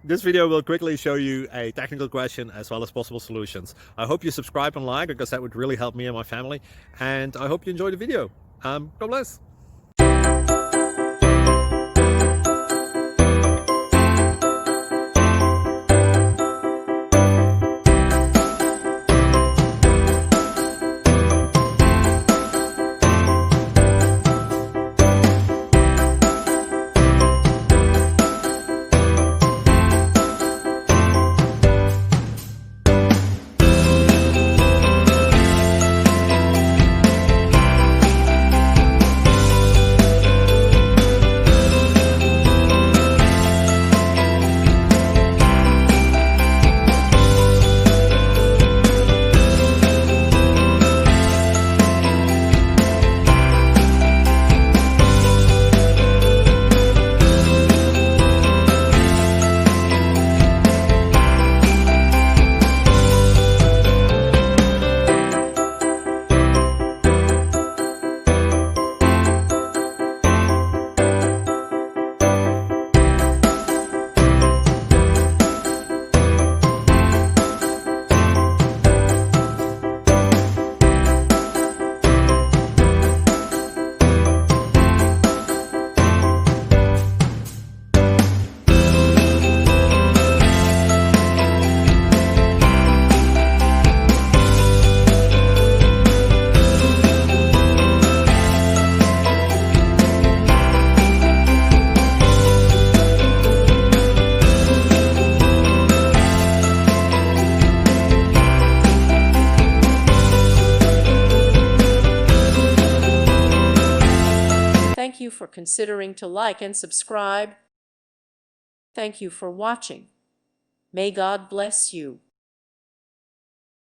This video will quickly show you a technical question as well as possible solutions. I hope you subscribe and like, because that would really help me and my family. And I hope you enjoy the video. God bless. Thank you for considering to like and subscribe. Thank you for watching. May God bless you.